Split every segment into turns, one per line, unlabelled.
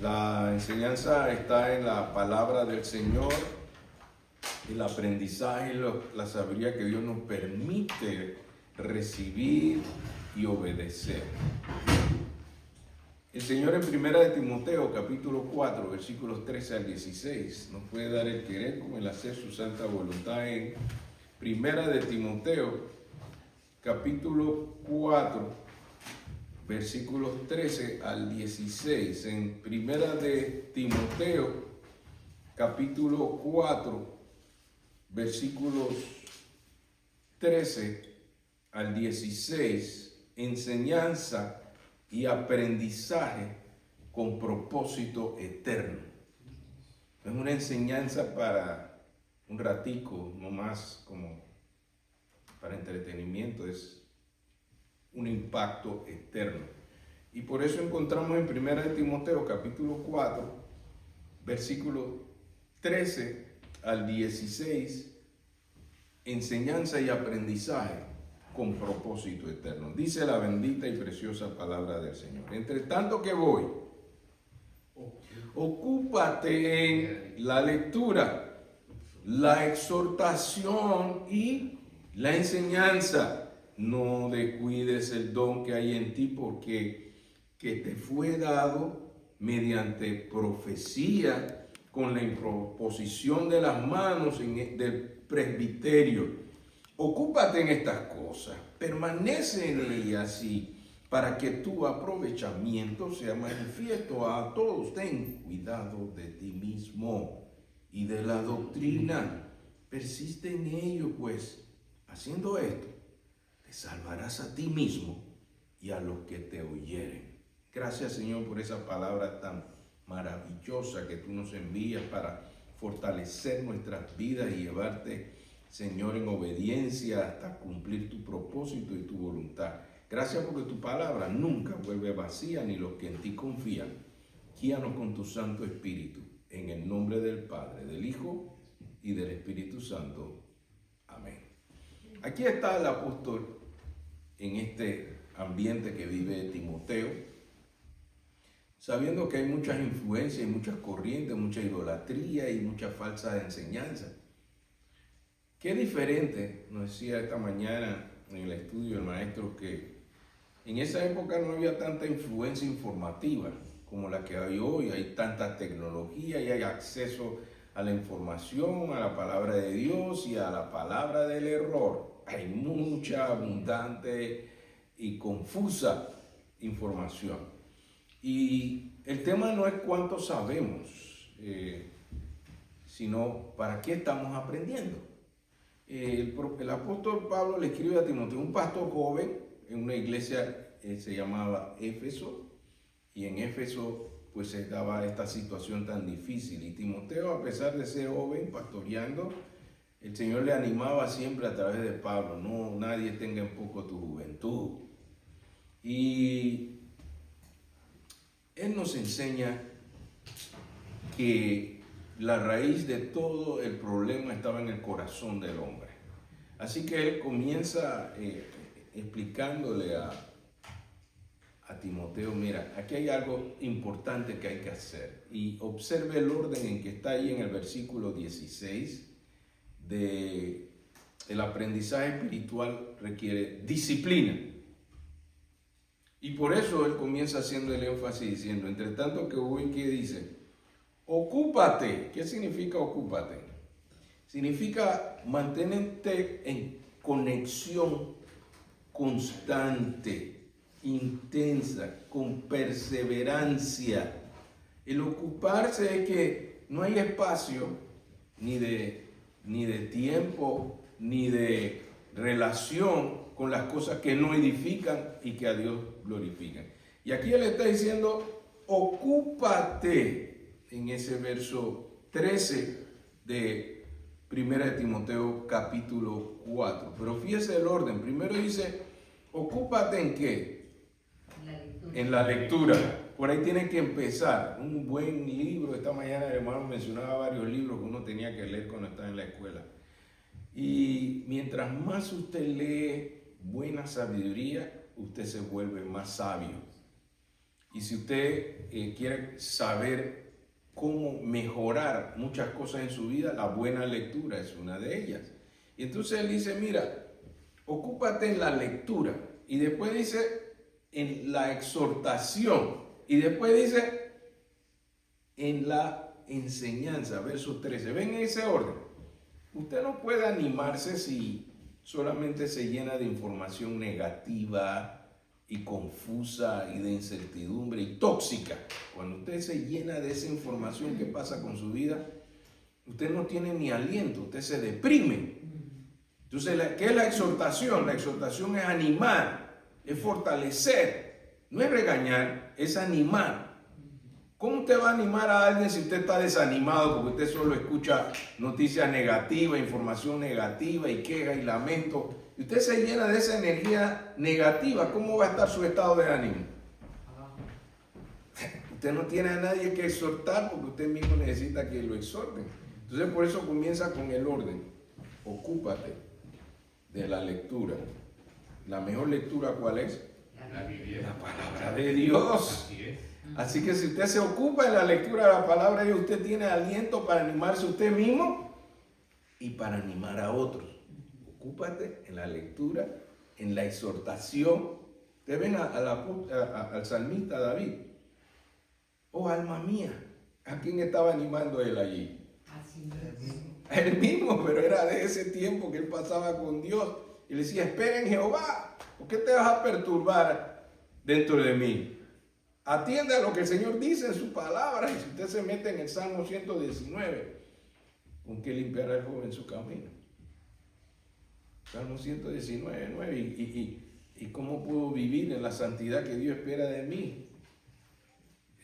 La enseñanza está en la palabra del Señor, el aprendizaje, la sabiduría que Dios nos permite recibir y obedecer. El Señor en Primera de Timoteo, capítulo 4, versículos 13 al 16, nos puede dar el querer como el hacer su santa voluntad en Primera de Timoteo, capítulo 4, versículos 13 al 16. En Primera de Timoteo, capítulo 4, versículos 13 al 16, enseñanza y aprendizaje con propósito eterno. Es una enseñanza para un ratico, no más como para entretenimiento, es un impacto eterno. Y por eso encontramos en 1 de Timoteo capítulo 4, versículo 13 al 16, enseñanza y aprendizaje con propósito eterno. Dice la bendita y preciosa palabra del Señor. Entre tanto que voy, ocúpate en la lectura, la exhortación y la enseñanza. No descuides el don que hay en ti, porque que te fue dado mediante profecía con la imposición de las manos del presbiterio. Ocúpate en estas cosas, permanece en ellas para que tu aprovechamiento sea manifiesto a todos. Ten cuidado de ti mismo y de la doctrina. Persiste en ello, pues, haciendo esto, te salvarás a ti mismo y a los que te oyeren. Gracias, Señor, por esa palabra tan maravillosa que tú nos envías para fortalecer nuestras vidas y llevarte, Señor, en obediencia hasta cumplir tu propósito y tu voluntad. Gracias porque tu palabra nunca vuelve vacía, ni los que en ti confían. Guíanos con tu Santo Espíritu, en el nombre del Padre, del Hijo y del Espíritu Santo. Amén. Aquí está el apóstol en este ambiente que vive Timoteo, sabiendo que hay muchas influencias y muchas corrientes, mucha idolatría y mucha falsa enseñanza. Qué diferente, nos decía esta mañana en el estudio el maestro, que en esa época no había tanta influencia informativa como la que hay hoy. Hay tanta tecnología y hay acceso a la información, a la palabra de Dios y a la palabra del error. Hay mucha, abundante y confusa información. Y el tema no es cuánto sabemos, sino para qué estamos aprendiendo. El apóstol Pablo le escribe a Timoteo, un pastor joven en una iglesia se llamaba Éfeso, y en Éfeso pues se daba esta situación tan difícil. Y Timoteo, a pesar de ser joven, pastoreando, el Señor le animaba siempre a través de Pablo: no, nadie tenga en poco tu juventud. Y él nos enseña que la raíz de todo el problema estaba en el corazón del hombre. Así que él comienza explicándole a Timoteo: mira, aquí hay algo importante que hay que hacer. Y observe el orden en que está ahí en el versículo 16. El aprendizaje espiritual requiere disciplina. Y por eso él comienza haciendo el énfasis diciendo: entre tanto que voy, ¿qué dice? Ocúpate. ¿Qué significa ocúpate? Significa mantenerte en conexión constante, intensa, con perseverancia. El ocuparse es que no hay espacio ni de tiempo, ni de relación con las cosas que no edifican y que a Dios glorifican. Y aquí él está diciendo: ocúpate, en ese verso 13 de 1 de Timoteo capítulo 4. Pero fíjese el orden. Primero dice: ocúpate ¿en qué? En la lectura. Por ahí tiene que empezar. Un buen libro. Esta mañana el hermano mencionaba varios libros que uno tenía que leer cuando estaba en la escuela. Y mientras más usted lee buena sabiduría, usted se vuelve más sabio. Y si usted quiere saber cómo mejorar muchas cosas en su vida, la buena lectura es una de ellas. Y entonces él dice, mira, ocúpate en la lectura. Y después dice, en la exhortación. Y después dice, en la enseñanza. Verso 13. ¿Ven ese orden? Usted no puede animarse si solamente se llena de información negativa y confusa y de incertidumbre y tóxica. Cuando usted se llena de esa información que pasa con su vida, usted no tiene ni aliento, usted se deprime. Entonces, ¿qué es la exhortación? La exhortación es animar, es fortalecer, no es regañar, es animar. ¿Cómo usted va a animar a alguien si usted está desanimado porque usted solo escucha noticias negativas, información negativa y queja y lamento? Y usted se llena de esa energía negativa, ¿cómo va a estar su estado de ánimo? Usted no tiene a nadie que exhortar porque usted mismo necesita que lo exhorten. Entonces por eso comienza con el orden. Ocúpate de la lectura. ¿La mejor lectura cuál es? La palabra de Dios. Así que si usted se ocupa en la lectura de la palabra de Dios, usted tiene aliento para animarse a usted mismo y para animar a otros. Ocúpate en la lectura, en la exhortación. Ustedes ven al salmista David. Oh, alma mía, ¿a quién estaba animando él allí? A él mismo, pero era de ese tiempo que él pasaba con Dios. Y le decía, espera en Jehová, ¿por qué te vas a perturbar dentro de mí? Atiende a lo que el Señor dice en su palabra. Y si usted se mete en el Salmo 119, ¿con qué limpiará el joven su camino? Salmo 119, 9. ¿Y cómo puedo vivir en la santidad que Dios espera de mí?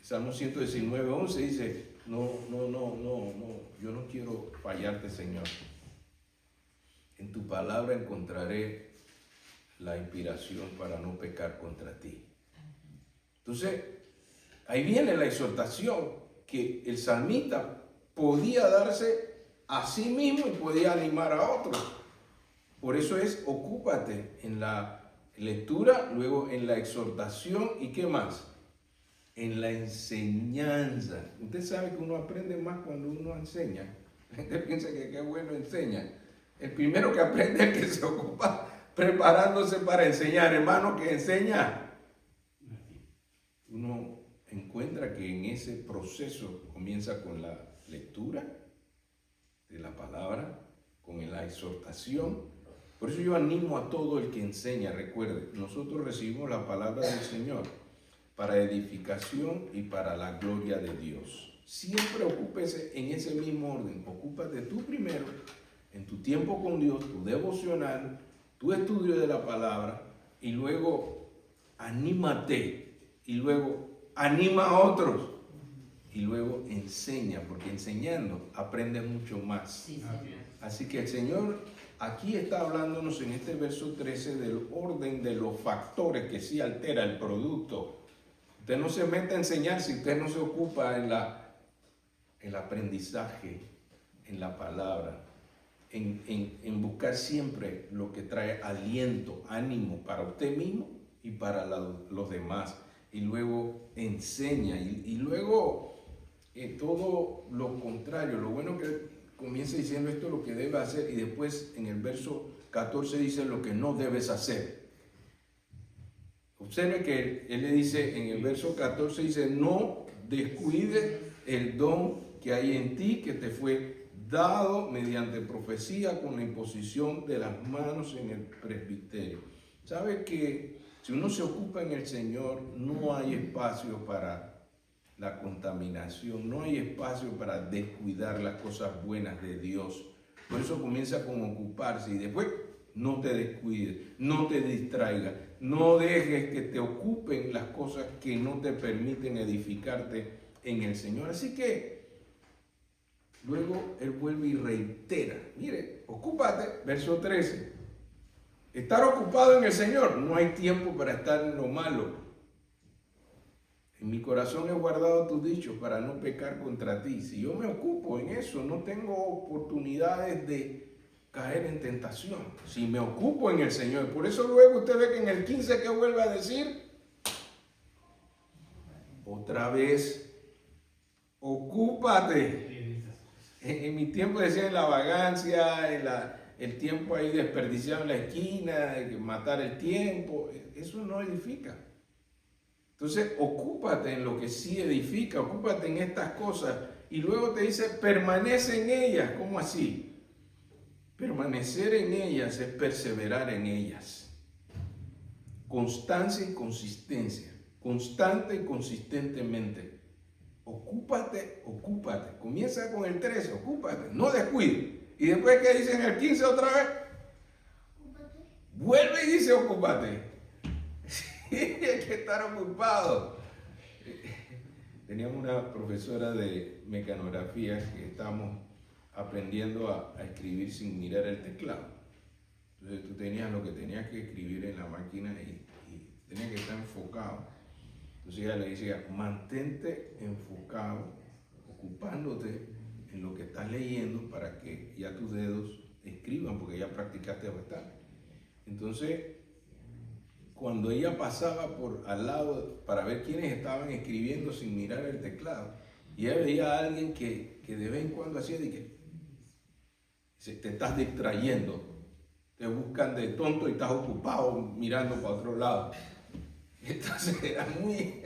Salmo 119, 11 dice, no, yo no quiero fallarte, Señor. En tu palabra encontraré la inspiración para no pecar contra ti. Entonces, ahí viene la exhortación que el salmista podía darse a sí mismo y podía animar a otros. Por eso es, ocúpate en la lectura, luego en la exhortación y ¿qué más? En la enseñanza. Usted sabe que uno aprende más cuando uno enseña. La gente piensa que qué bueno enseña. El primero que aprende es el que se ocupa preparándose para enseñar. Hermano, que enseña. Uno encuentra que en ese proceso comienza con la lectura de la palabra, con la exhortación. Por eso yo animo a todo el que enseña. Recuerde, nosotros recibimos la palabra del Señor para edificación y para la gloria de Dios. Siempre ocúpese en ese mismo orden. Ocúpate tú primero, en tu tiempo con Dios, tu devocional, tu estudio de la palabra, y luego anímate, y luego anima a otros, y luego enseña, porque enseñando aprendes mucho más. Sí, así que el Señor aquí está hablándonos en este verso 13 del orden de los factores que sí altera el producto. Usted no se mete a enseñar si usted no se ocupa en el aprendizaje, en la palabra, en buscar siempre lo que trae aliento, ánimo para usted mismo y para los demás. Y luego enseña y luego todo lo contrario. Lo bueno que comienza diciendo esto es lo que debe hacer y después en el verso 14 dice lo que no debes hacer. Observe que él le dice en el verso 14, dice, no descuides el don que hay en ti, que te fue dado mediante profecía con la imposición de las manos en el presbiterio. ¿Sabe que si uno se ocupa en el Señor, no hay espacio para la contaminación, no hay espacio para descuidar las cosas buenas de Dios? Por eso comienza con ocuparse y después no te descuides, no te distraigas, no dejes que te ocupen las cosas que no te permiten edificarte en el Señor. Así que luego él vuelve y reitera, mire, ocúpate, verso 13. Estar ocupado en el Señor, no hay tiempo para estar en lo malo. En mi corazón he guardado tus dichos para no pecar contra ti. Si yo me ocupo en eso, no tengo oportunidades de caer en tentación. Si me ocupo en el Señor. Por eso luego usted ve que en el 15 que vuelve a decir, Otra vez, ocúpate. En mi tiempo decían la vagancia, el tiempo ahí desperdiciado en la esquina, matar el tiempo. Eso no edifica. Entonces, ocúpate en lo que sí edifica, ocúpate en estas cosas. Y luego te dice, permanece en ellas. ¿Cómo así? Permanecer en ellas es perseverar en ellas. Constancia y consistencia. Constante y consistentemente. Ocúpate, ocúpate. Comienza con el 13, ocúpate, no descuides. Y después que dice en el 15 otra vez, ocúpate. Vuelve y dice ocúpate. Sí, hay que estar ocupado. Teníamos una profesora de mecanografía que estábamos aprendiendo a escribir sin mirar el teclado. Entonces tú tenías lo que tenías que escribir en la máquina y tenías que estar enfocado. Entonces ella le decía, mantente enfocado, ocupándote en lo que estás leyendo para que ya tus dedos escriban, porque ya practicaste bastante. Entonces, cuando ella pasaba por al lado para ver quiénes estaban escribiendo sin mirar el teclado, y ella veía a alguien que de vez en cuando hacía de que te estás distrayendo, te buscan de tonto y estás ocupado mirando para otro lado. Entonces era muy...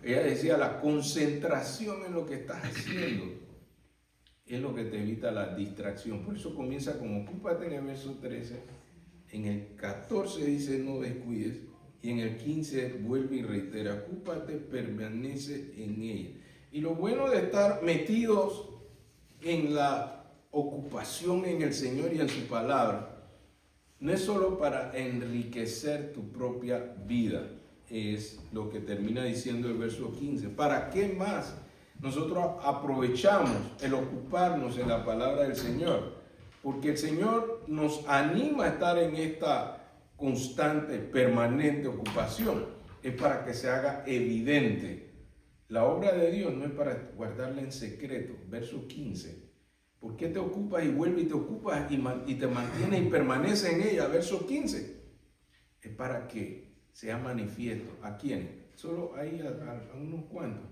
Ella decía, la concentración en lo que estás haciendo es lo que te evita la distracción. Por eso comienza con ocúpate en el verso 13. En el 14 dice no descuides. Y en el 15 vuelve y reitera, ocúpate, permanece en ella. Y lo bueno de estar metidos en la ocupación en el Señor y en su palabra, no es solo para enriquecer tu propia vida, es lo que termina diciendo el verso 15. ¿Para qué más nosotros aprovechamos el ocuparnos en la palabra del Señor? Porque el Señor nos anima a estar en esta constante, permanente ocupación. Es para que se haga evidente. La obra de Dios no es para guardarla en secreto. Verso 15. ¿Por qué te ocupas y vuelves y te ocupas y te mantienes y permaneces en ella? Verso 15. Es para que sea manifiesto. ¿A quiénes? Solo ahí a unos cuantos.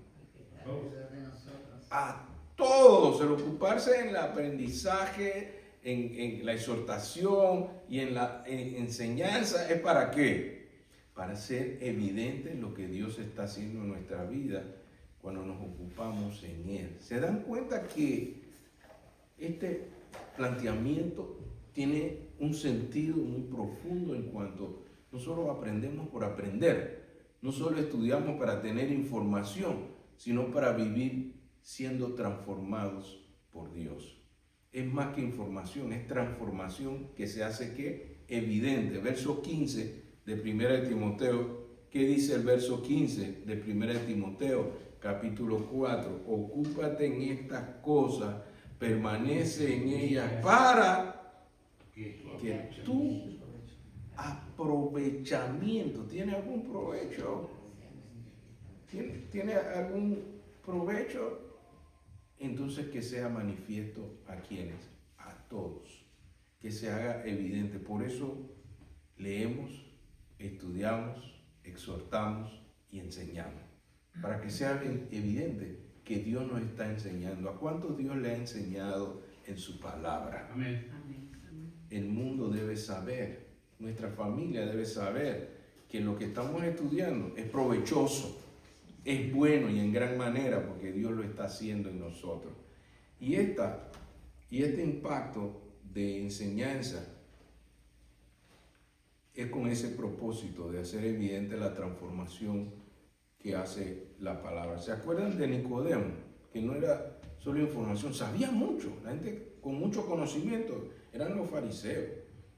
A todos. El ocuparse en el aprendizaje, en la exhortación y en la enseñanza, ¿es para qué? Para hacer evidente lo que Dios está haciendo en nuestra vida cuando nos ocupamos en Él. ¿Se dan cuenta que este planteamiento tiene un sentido muy profundo en cuanto no solo aprendemos por aprender, no solo estudiamos para tener información, sino para vivir siendo transformados por Dios? Es más que información, es transformación que se hace ¿qué? Evidente. Verso 15 de 1 Timoteo. ¿Qué dice el verso 15 de 1 Timoteo? Capítulo 4. Ocúpate en estas cosas, permanece en ellas para que tu aprovechamiento, ¿tiene algún provecho? ¿Tiene algún provecho? Entonces que sea manifiesto a quienes, a todos, que se haga evidente. Por eso leemos, estudiamos, exhortamos y enseñamos, para que sea evidente que Dios nos está enseñando. ¿A cuántos Dios le ha enseñado en su palabra? Amén. El mundo debe saber, nuestra familia debe saber que lo que estamos estudiando es provechoso, es bueno y en gran manera porque Dios lo está haciendo en nosotros. Y este impacto de enseñanza es con ese propósito de hacer evidente la transformación que hace la palabra. ¿Se acuerdan de Nicodemo? Que no era solo información, sabía mucho, la gente con mucho conocimiento, eran los fariseos.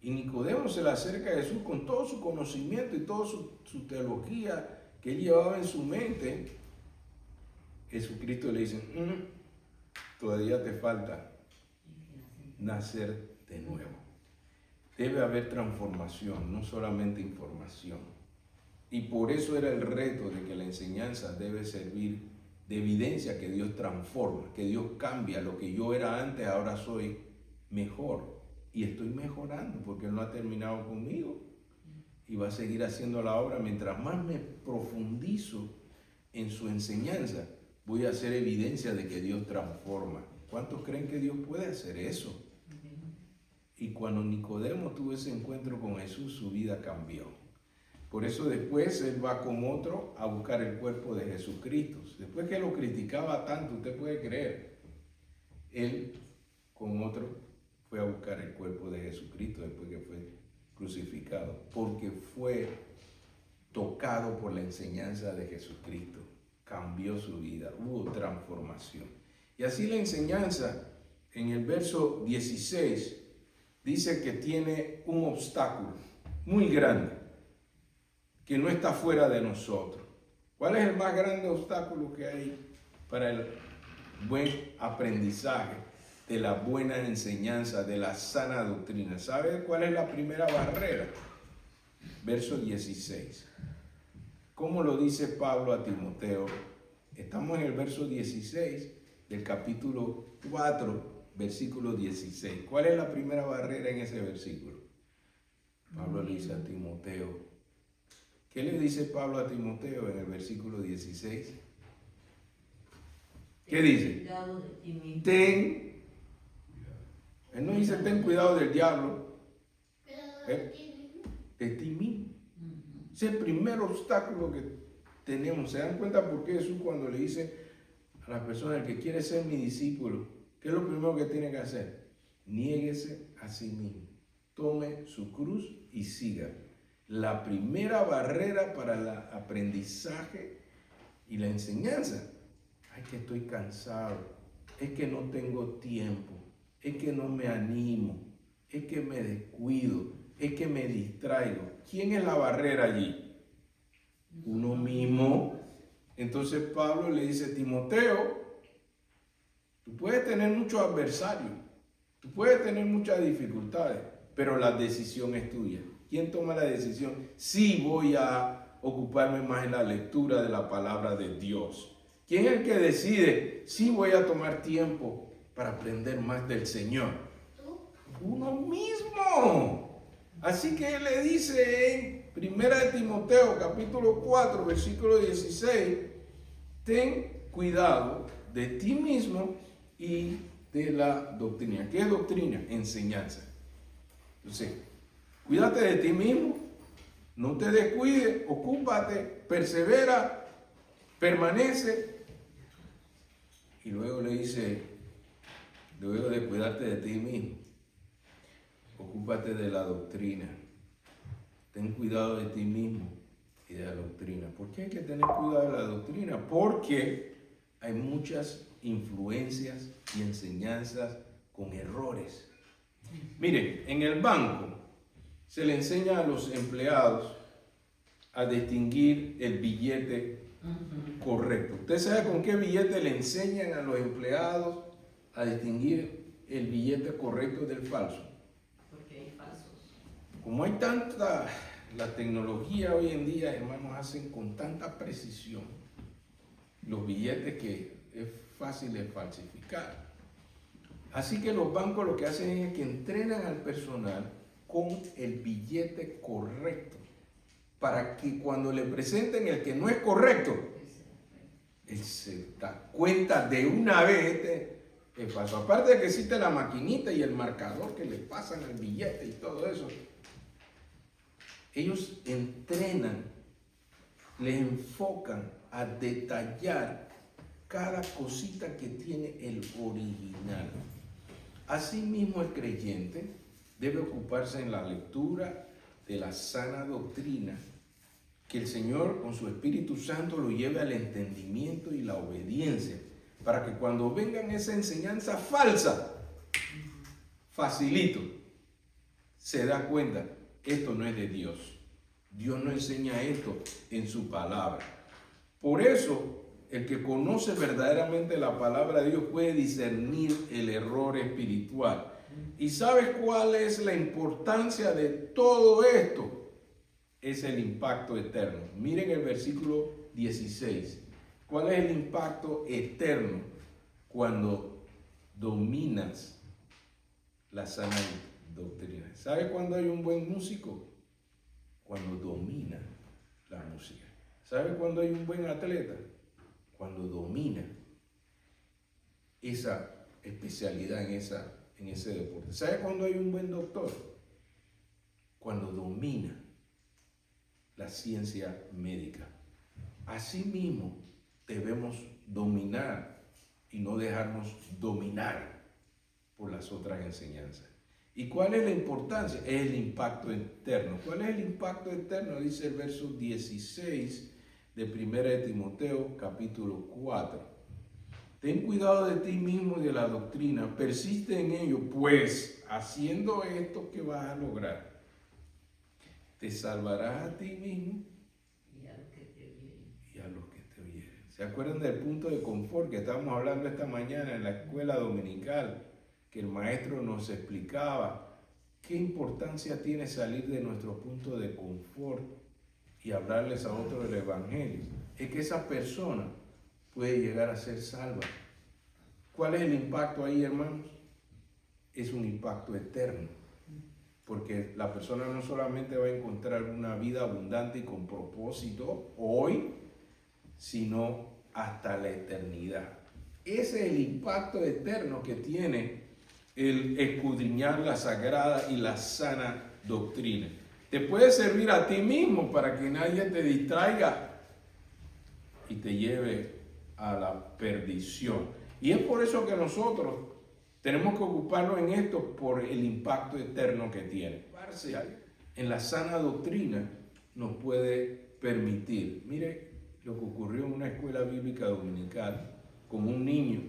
Y Nicodemo se le acerca a Jesús con todo su conocimiento y toda su teología que él llevaba en su mente. Jesucristo le dice, todavía te falta nacer de nuevo. Debe haber transformación, no solamente información. Y por eso era el reto de que la enseñanza debe servir de evidencia que Dios transforma, que Dios cambia. Lo que yo era antes, ahora soy mejor. Y estoy mejorando porque Él no ha terminado conmigo. Y va a seguir haciendo la obra mientras más me profundizo en su enseñanza, voy a hacer evidencia de que Dios transforma. ¿Cuántos creen que Dios puede hacer eso? Y cuando Nicodemo tuvo ese encuentro con Jesús, su vida cambió. Por eso después él va con otro a buscar el cuerpo de Jesucristo. Después que lo criticaba tanto, usted puede creer, él con otro fue a buscar el cuerpo de Jesucristo después que fue crucificado, porque fue tocado por la enseñanza de Jesucristo. Cambió su vida, hubo transformación. Y así la enseñanza en el verso 16 dice que tiene un obstáculo muy grande que no está fuera de nosotros. ¿Cuál es el más grande obstáculo que hay para el buen aprendizaje, de la buena enseñanza, de la sana doctrina? ¿Sabe cuál es la primera barrera? Verso 16. ¿Cómo lo dice Pablo a Timoteo? Estamos en el verso 16 del capítulo 4, versículo 16. ¿Cuál es la primera barrera en ese versículo? Pablo le dice a Timoteo. ¿Qué le dice Pablo a Timoteo en el versículo 16? ¿Qué dice? Él no dice ten cuidado del diablo, de ti mismo. Es el primer obstáculo que tenemos. ¿Se dan cuenta por qué Jesús cuando le dice a las personas, el que quiere ser mi discípulo, qué es lo primero que tiene que hacer? Niéguese a sí mismo, tome su cruz y siga. La primera barrera para el aprendizaje y la enseñanza. Ay, que estoy cansado, es que no tengo tiempo, es que no me animo, es que me descuido, es que me distraigo. ¿Quién es la barrera allí? Uno mismo. Entonces Pablo le dice, Timoteo, tú puedes tener muchos adversarios, tú puedes tener muchas dificultades, pero la decisión es tuya. ¿Quién toma la decisión? Sí, voy a ocuparme más en la lectura de la palabra de Dios. ¿Quién es el que decide? Sí, voy a tomar tiempo para aprender más del Señor. Uno mismo. Así que él le dice en 1 Timoteo capítulo 4, versículo 16, ten cuidado de ti mismo y de la doctrina. ¿Qué es doctrina? Enseñanza. Entonces, cuídate de ti mismo, no te descuides, ocúpate, persevera, permanece. Y luego le dice, luego de cuidarte de ti mismo, ocúpate de la doctrina. Ten cuidado de ti mismo y de la doctrina. ¿Por qué hay que tener cuidado de la doctrina? Porque hay muchas influencias y enseñanzas con errores. Miren, en el banco se le enseña a los empleados a distinguir el billete correcto. ¿Usted sabe con qué billete le enseñan a los empleados a distinguir el billete correcto del falso?
Porque hay falsos.
Como hay tanta, la tecnología hoy en día, hermanos, hacen con tanta precisión los billetes que es fácil de falsificar. Así que los bancos lo que hacen es que entrenan al personal con el billete correcto, para que cuando le presenten el que no es correcto, él se da cuenta de una vez es falso. Aparte de que existe la maquinita y el marcador que le pasan al billete y todo eso, ellos entrenan, les enfocan a detallar cada cosita que tiene el original. Asimismo, el creyente debe ocuparse en la lectura de la sana doctrina, que el Señor con su Espíritu Santo lo lleve al entendimiento y la obediencia, para que cuando vengan esa enseñanza falsa, facilito, se da cuenta, esto no es de Dios. Dios no enseña esto en su palabra. Por eso, el que conoce verdaderamente la palabra de Dios puede discernir el error espiritual. ¿Y sabes cuál es la importancia de todo esto? Es el impacto eterno. Miren el versículo 16. ¿Cuál es el impacto eterno cuando dominas la sana doctrina? ¿Sabes cuándo hay un buen músico? Cuando domina la música. ¿Sabes cuándo hay un buen atleta? cuando domina esa especialidad en ese deporte. ¿Sabe cuándo hay un buen doctor? Cuando domina la ciencia médica. Asimismo, debemos dominar y no dejarnos dominar por las otras enseñanzas. ¿Y cuál es la importancia? Es el impacto eterno. ¿Cuál es el impacto eterno? Dice el verso 16 de 1 de Timoteo, capítulo 4. Ten cuidado de ti mismo y de la doctrina, persiste en ello, pues haciendo esto que vas a lograr, te salvarás a ti mismo
Y a los que te vienen.
y a los que te oyeren. ¿Se acuerdan del punto de confort que estábamos hablando esta mañana en la escuela dominical? Que el maestro nos explicaba qué importancia tiene salir de nuestro punto de confort y hablarles a otros del evangelio. Es que esa persona puede llegar a ser salva. ¿Cuál es el impacto ahí, hermanos? Es un impacto eterno, porque la persona no solamente va a encontrar una vida abundante y con propósito hoy, sino hasta la eternidad. Ese es el impacto eterno que tiene el escudriñar la sagrada y la sana doctrina. Te puede servir a ti mismo para que nadie te distraiga y te lleve a la perdición. Y es por eso que nosotros tenemos que ocuparnos en esto, por el impacto eterno que tiene. En la sana doctrina nos puede permitir. Mire lo que ocurrió en una escuela bíblica dominical con un niño.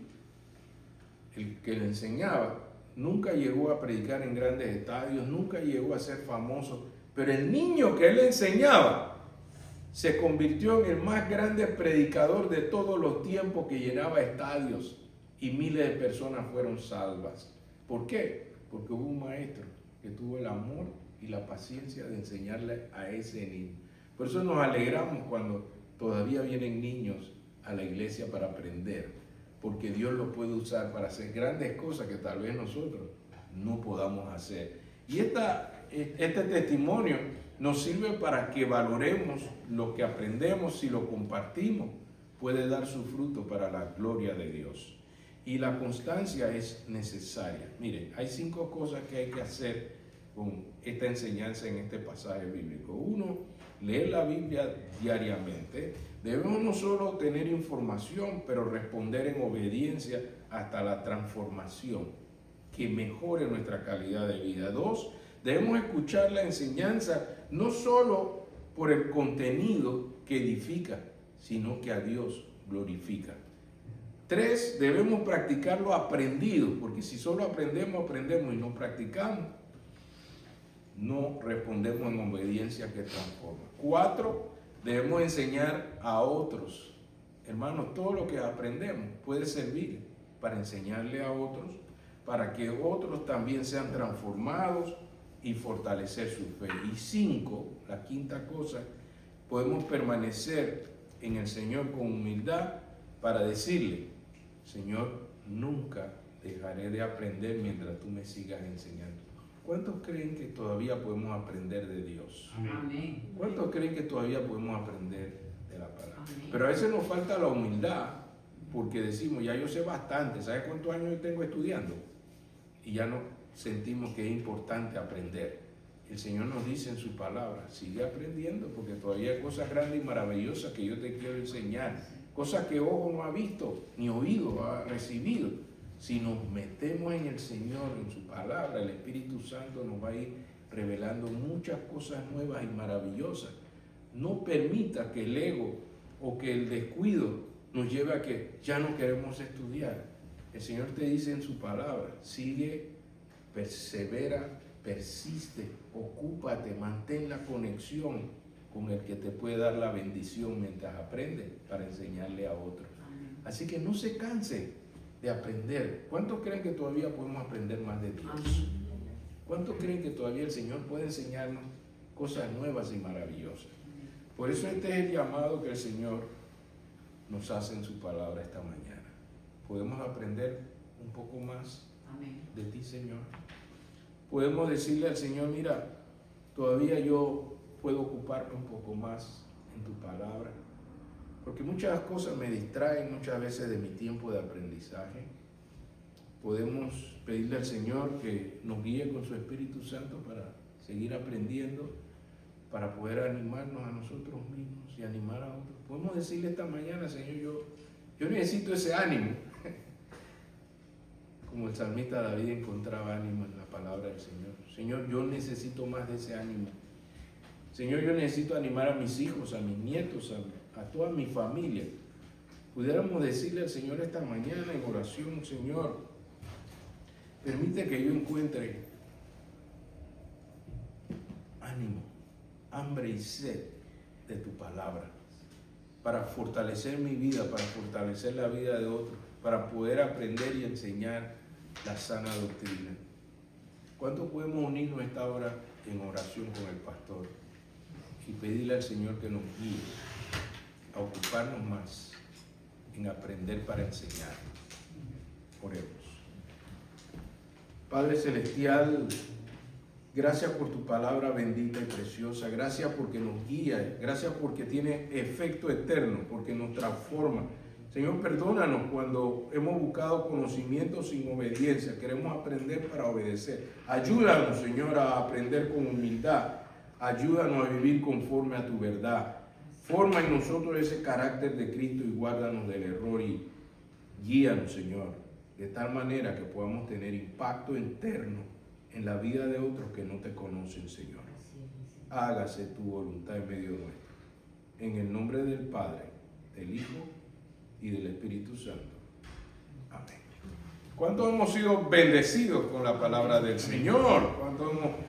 El que le enseñaba nunca llegó a predicar en grandes estadios, nunca llegó a ser famoso, pero el niño que él enseñaba se convirtió en el más grande predicador de todos los tiempos, que llenaba estadios y miles de personas fueron salvas. ¿Por qué? Porque hubo un maestro que tuvo el amor y la paciencia de enseñarle a ese niño. Por eso nos alegramos cuando todavía vienen niños a la iglesia para aprender, porque Dios los puede usar para hacer grandes cosas que tal vez nosotros no podamos hacer. Y este testimonio nos sirve para que valoremos lo que aprendemos. Si lo compartimos, puede dar su fruto para la gloria de Dios. Y la constancia es necesaria. Mire, hay 5 cosas que hay que hacer con esta enseñanza en este pasaje bíblico. 1, leer la Biblia diariamente. Debemos no solo tener información, pero responder en obediencia hasta la transformación que mejore nuestra calidad de vida. 2, debemos escuchar la enseñanza no solo por el contenido que edifica, sino que a Dios glorifica. 3, debemos practicar lo aprendido, porque si solo aprendemos y no practicamos, no respondemos en obediencia que transforma. 4, debemos enseñar a otros. Hermanos, todo lo que aprendemos puede servir para enseñarle a otros, para que otros también sean transformados y fortalecer su fe. Y 5, la quinta cosa, podemos permanecer en el Señor con humildad para decirle: Señor, nunca dejaré de aprender mientras tú me sigas enseñando. ¿Cuántos creen que todavía podemos aprender de Dios?
Amén.
¿Cuántos creen que todavía podemos aprender de la palabra?
Amén.
Pero a veces nos falta la humildad, porque decimos: ya yo sé bastante, ¿sabes cuántos años yo tengo estudiando? Y ya no sentimos que es importante aprender. El Señor nos dice en su palabra: sigue aprendiendo, porque todavía hay cosas grandes y maravillosas que yo te quiero enseñar, cosas que ojo no ha visto ni oído ha recibido. Si nos metemos en el Señor, en su palabra, el Espíritu Santo nos va a ir revelando muchas cosas nuevas y maravillosas. No permita que el ego o que el descuido nos lleve a que ya no queremos estudiar. El Señor te dice en su palabra: sigue, persevera, persiste, ocúpate, mantén la conexión con el que te puede dar la bendición mientras aprendes, para enseñarle a otros. Así que no se canse de aprender. ¿Cuántos creen que todavía podemos aprender más de Dios? ¿Cuántos creen que todavía el Señor puede enseñarnos cosas nuevas y maravillosas? Por eso este es el llamado que el Señor nos hace en su palabra esta mañana. Podemos aprender un poco más de ti, Señor. Podemos decirle al Señor: mira, todavía yo puedo ocuparme un poco más en tu palabra. porque muchas cosas me distraen muchas veces de mi tiempo de aprendizaje. Podemos pedirle al Señor que nos guíe con su Espíritu Santo para seguir aprendiendo, para poder animarnos a nosotros mismos y animar a otros. Podemos decirle esta mañana, Señor, yo necesito ese ánimo. Como el salmista David encontraba ánimo en la palabra del Señor. Señor, yo necesito más de ese ánimo. Señor, yo necesito animar a mis hijos, a mis nietos, a toda mi familia. Pudiéramos decirle al Señor esta mañana en oración, Señor, permite que yo encuentre ánimo, hambre y sed de tu palabra, para fortalecer mi vida, para fortalecer la vida de otros, para poder aprender y enseñar la sana doctrina. ¿Cuánto podemos unirnos a esta hora en oración con el pastor y pedirle al Señor que nos guíe a ocuparnos más en aprender para enseñar? Oremos. Padre Celestial, gracias por tu palabra bendita y preciosa. Gracias porque nos guía. Gracias porque tiene efecto eterno, porque nos transforma. Señor, perdónanos cuando hemos buscado conocimiento sin obediencia. Queremos aprender para obedecer. Ayúdanos, Señor, a aprender con humildad. Ayúdanos a vivir conforme a tu verdad. Forma en nosotros ese carácter de Cristo y guárdanos del error y guíanos, Señor, de tal manera que podamos tener impacto interno en la vida de otros que no te conocen, Señor. Hágase tu voluntad en medio nuestro. En el nombre del Padre, del Hijo y del Espíritu Santo. Amén. ¿Cuántos hemos sido bendecidos con la palabra del Señor? ¿Cuántos hemos